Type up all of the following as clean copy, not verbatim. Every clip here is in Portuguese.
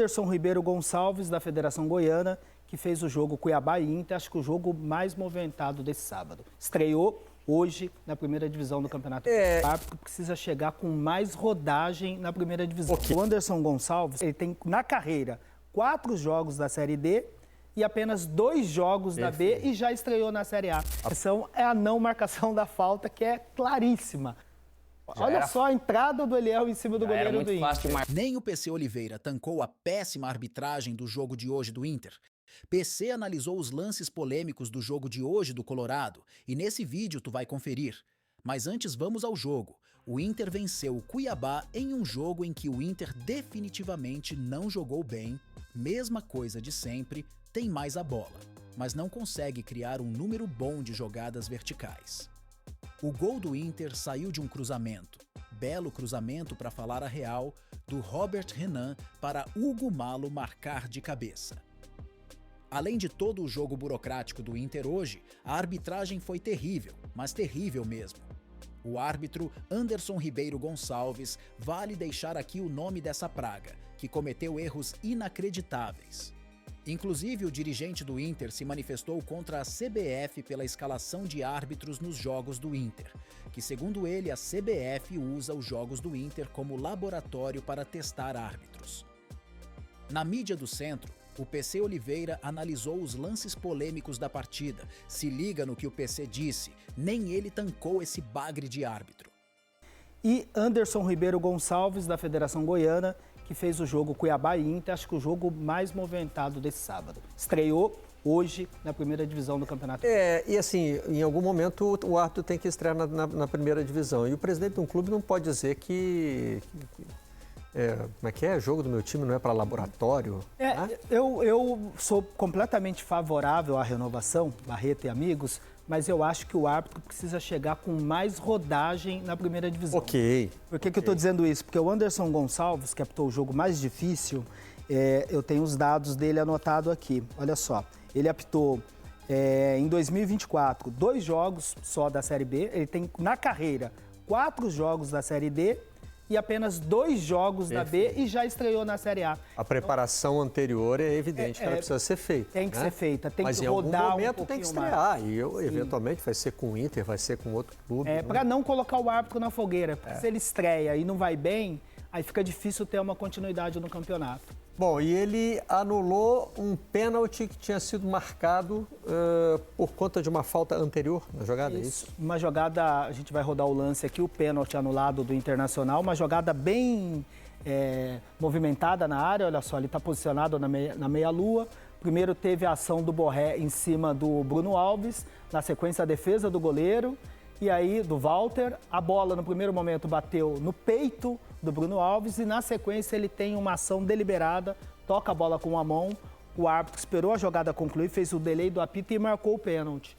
Anderson Ribeiro Gonçalves, da Federação Goiana, que fez o jogo Cuiabá e Inter, acho que o jogo mais movimentado desse sábado. Estreou hoje na primeira divisão do Campeonato. O árbitro precisa chegar com mais rodagem na primeira divisão. O Anderson Gonçalves, ele tem na carreira 4 jogos da Série D e apenas 2 jogos da B e já estreou na Série A. A questão é a não marcação da falta, que é claríssima. Olha só a entrada do Eliel em cima do goleiro do Inter. Nem o PC Oliveira tancou a péssima arbitragem do jogo de hoje do Inter. PC analisou os lances polêmicos do jogo de hoje do Colorado e nesse vídeo tu vai conferir. Mas antes vamos ao jogo. O Inter venceu o Cuiabá em um jogo em que o Inter definitivamente não jogou bem, mesma coisa de sempre, tem mais a bola, mas não consegue criar um número bom de jogadas verticais. O gol do Inter saiu de um cruzamento, belo cruzamento para falar a real, do Robert Renan para Hugo Malo marcar de cabeça. Além de todo o jogo burocrático do Inter hoje, a arbitragem foi terrível, mas terrível mesmo. O árbitro Anderson Ribeiro Gonçalves, vale deixar aqui o nome dessa praga, que cometeu erros inacreditáveis. Inclusive, o dirigente do Inter se manifestou contra a CBF pela escalação de árbitros nos jogos do Inter, que, segundo ele, a CBF usa os jogos do Inter como laboratório para testar árbitros. Na mídia do centro, o PC Oliveira analisou os lances polêmicos da partida. Se liga no que o PC disse, nem ele tancou esse bagre de árbitro. E Anderson Ribeiro Gonçalves, da Federação Goiana, que fez o jogo Cuiabá e Inter, acho que o jogo mais movimentado desse sábado. Estreou hoje na primeira divisão do Campeonato. E assim, em algum momento o árbitro tem que estrear na primeira divisão. E o presidente de um clube não pode dizer que como é que é? Jogo do meu time não é para laboratório? Né? Eu sou completamente favorável à renovação, Barreto e amigos, mas eu acho que o árbitro precisa chegar com mais rodagem na primeira divisão. Por que eu estou dizendo isso? Porque o Anderson Gonçalves, que apitou o jogo mais difícil, eu tenho os dados dele anotados aqui. Olha só, ele apitou em 2024 2 jogos só da Série B, ele tem na carreira 4 jogos da Série D, e apenas 2 jogos da B e já estreou na Série A. A preparação anterior é evidente que ela precisa ser feita. Tem que ser feita, tem mas que rodar em algum momento tem que estrear. Mais. E eventualmente vai ser com o Inter, vai ser com outro clube. Para não colocar o árbitro na fogueira, porque se ele estreia e não vai bem, aí fica difícil ter uma continuidade no campeonato. Bom, e ele anulou um pênalti que tinha sido marcado por conta de uma falta anterior na jogada, é isso? Uma jogada, a gente vai rodar o lance aqui, o pênalti anulado do Internacional, uma jogada bem movimentada na área, olha só, ele está posicionado na meia-lua. Primeiro teve a ação do Borré em cima do Bruno Alves, na sequência a defesa do goleiro, e aí do Walter, a bola no primeiro momento bateu no peito do Bruno Alves e na sequência ele tem uma ação deliberada, toca a bola com a mão, o árbitro esperou a jogada concluir, fez o delay do apito e marcou o pênalti.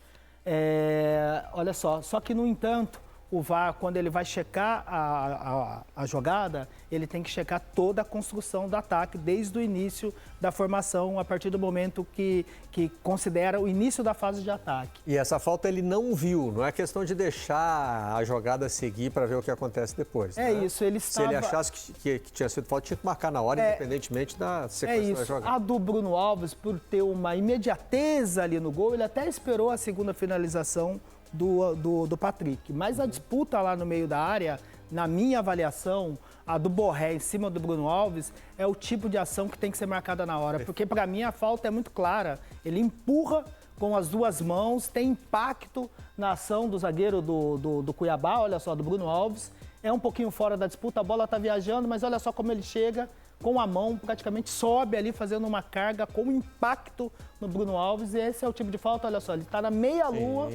Olha só que no entanto, o VAR, quando ele vai checar a jogada, ele tem que checar toda a construção do ataque, desde o início da formação, a partir do momento que considera o início da fase de ataque. E essa falta ele não viu, não é questão de deixar a jogada seguir para ver o que acontece depois. Isso, ele estava... Se ele achasse que tinha sido falta, tinha que marcar na hora, independentemente da sequência da jogada. A do Bruno Alves, por ter uma imediateza ali no gol, ele até esperou a segunda finalização do Patrick. Mas a disputa lá no meio da área, na minha avaliação, a do Borré em cima do Bruno Alves, é o tipo de ação que tem que ser marcada na hora. Porque para mim a falta é muito clara. Ele empurra com as 2 mãos, tem impacto na ação do zagueiro do Cuiabá, olha só, do Bruno Alves. É um pouquinho fora da disputa, a bola está viajando, mas olha só como ele chega com a mão, praticamente sobe ali, fazendo uma carga com impacto no Bruno Alves. E esse é o tipo de falta, olha só, ele está na meia-lua.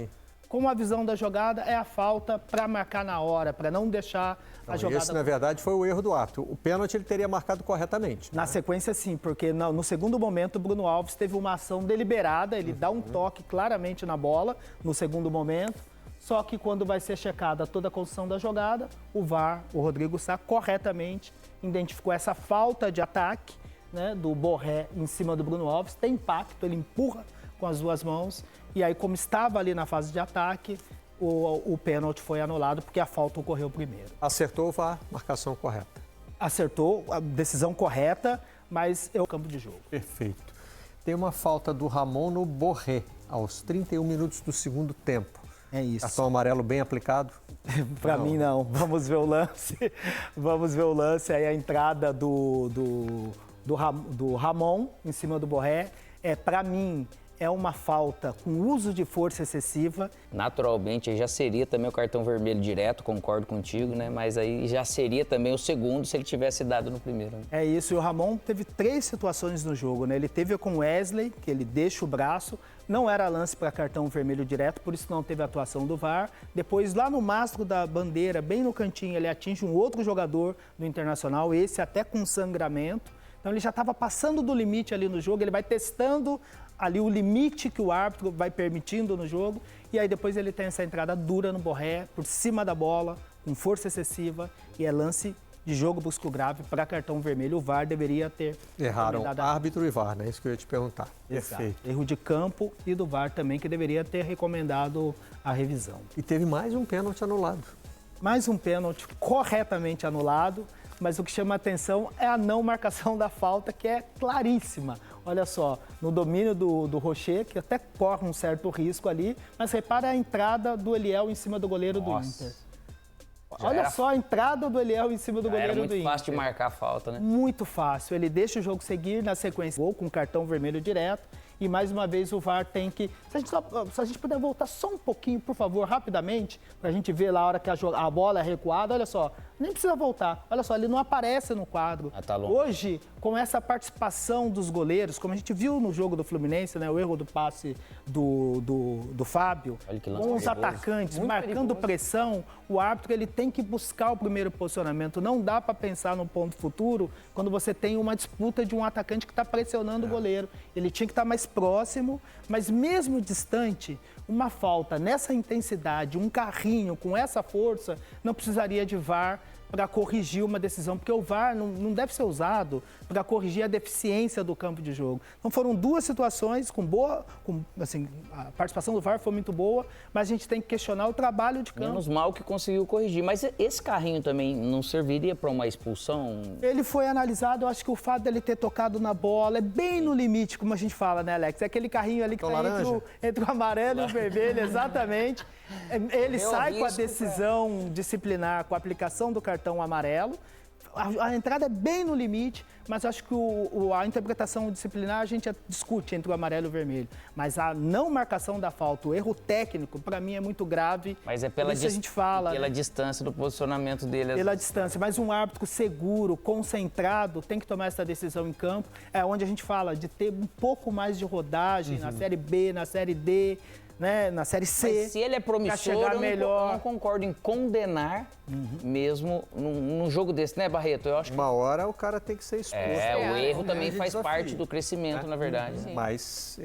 Com a visão da jogada, é a falta para marcar na hora, para não deixar a jogada... Esse, na verdade, foi o erro do árbitro. O pênalti ele teria marcado corretamente. Na sequência, sim, porque no segundo momento, o Bruno Alves teve uma ação deliberada, ele dá um toque claramente na bola, no segundo momento, só que quando vai ser checada toda a construção da jogada, o VAR, o Rodrigo Sá, corretamente identificou essa falta de ataque, né, do Borré em cima do Bruno Alves, tem impacto, ele empurra com as 2 mãos, e aí como estava ali na fase de ataque, o pênalti foi anulado porque a falta ocorreu primeiro. Acertou o VAR, marcação correta. Acertou, a decisão correta, mas é o campo de jogo. Perfeito. Tem uma falta do Ramon no Borré, aos 31 minutos do segundo tempo. É isso. Cartão amarelo bem aplicado? Para mim, não. Vamos ver o lance. Vamos ver o lance. Aí a entrada do Ramon em cima do Borré. Para mim, é uma falta com uso de força excessiva. Naturalmente, aí já seria também o cartão vermelho direto, concordo contigo, né? Mas aí já seria também o segundo se ele tivesse dado no primeiro. Né? É isso, e o Ramon teve 3 situações no jogo, né? Ele teve com o Wesley, que ele deixa o braço, não era lance para cartão vermelho direto, por isso não teve atuação do VAR. Depois, lá no mastro da bandeira, bem no cantinho, ele atinge um outro jogador do Internacional, esse até com sangramento. Então ele já estava passando do limite ali no jogo, ele vai testando ali o limite que o árbitro vai permitindo no jogo, e aí depois ele tem essa entrada dura no Borré, por cima da bola, com força excessiva, e é lance de jogo brusco grave para cartão vermelho. O VAR deveria ter... Erraram árbitro e VAR, né? Isso que eu ia te perguntar. Exato. Perfeito. Erro de campo e do VAR também, que deveria ter recomendado a revisão. E teve mais um pênalti anulado. Mais um pênalti corretamente anulado, mas o que chama a atenção é a não marcação da falta, que é claríssima. Olha só, no domínio do Rocher, que até corre um certo risco ali, mas repara a entrada do Eliel em cima do goleiro do Inter. Olha só a entrada do Eliel em cima do goleiro do Inter. Era muito fácil de marcar a falta, né? Muito fácil. Ele deixa o jogo seguir na sequência, ou com cartão vermelho direto. E mais uma vez o VAR tem que... Se a gente puder voltar só um pouquinho, por favor, rapidamente, para a gente ver lá a hora que a bola é recuada, olha só, nem precisa voltar. Olha só, ele não aparece no quadro. Tá longe. Hoje, com essa participação dos goleiros, como a gente viu no jogo do Fluminense, né, o erro do passe do Fábio, com os atacantes marcando pressão, o árbitro ele tem que buscar o primeiro posicionamento. Não dá para pensar no ponto futuro quando você tem uma disputa de um atacante que está pressionando o goleiro. Ele tinha que estar mais próximo, mas mesmo distante, uma falta nessa intensidade, um carrinho com essa força, não precisaria de VAR para corrigir uma decisão, porque o VAR não deve ser usado para corrigir a deficiência do campo de jogo. Então foram 2 situações assim, a participação do VAR foi muito boa, mas a gente tem que questionar o trabalho de campo. Menos mal que conseguiu corrigir, mas esse carrinho também não serviria para uma expulsão? Ele foi analisado, eu acho que o fato dele ter tocado na bola é bem no limite, como a gente fala, né, Alex? É aquele carrinho ali que está entre o amarelo e o vermelho, exatamente. Ele sai com a decisão disciplinar, com a aplicação do cartão amarelo. A entrada é bem no limite, mas acho que a interpretação disciplinar a gente discute entre o amarelo e o vermelho. Mas a não marcação da falta, o erro técnico, para mim é muito grave. Mas é pela, a gente fala, pela distância do posicionamento dele. Pela distância, mas um árbitro seguro, concentrado, tem que tomar essa decisão em campo. É onde a gente fala de ter um pouco mais de rodagem na Série B, na Série D, né, na Série C. Mas se ele é promissor, eu não concordo em condenar mesmo num jogo desse, né, Barreto? Eu acho que uma hora o cara tem que ser exposto. O erro também faz parte do crescimento, na verdade. Mas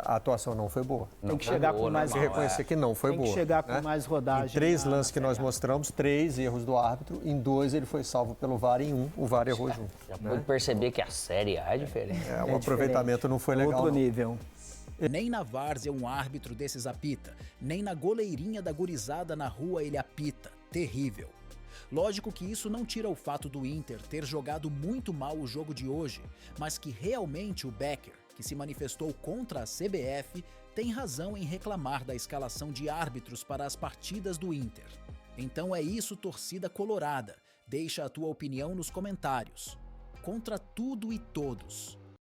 a atuação não foi boa. Tem que chegar com mais... reconhecer que não foi boa. Tem que chegar com mais rodagem. Em 3 lances que nós mostramos, 3 erros do árbitro. Em 2 ele foi salvo pelo VAR, em 1 o VAR errou junto. Já pode perceber que a Série A é diferente. O aproveitamento não foi legal. Outro nível. Nem na várzea um árbitro desses apita, nem na goleirinha da gurizada na rua ele apita. Terrível. Lógico que isso não tira o fato do Inter ter jogado muito mal o jogo de hoje, mas que realmente o Becker, que se manifestou contra a CBF, tem razão em reclamar da escalação de árbitros para as partidas do Inter. Então é isso, torcida colorada. Deixa a tua opinião nos comentários. Contra tudo e todos.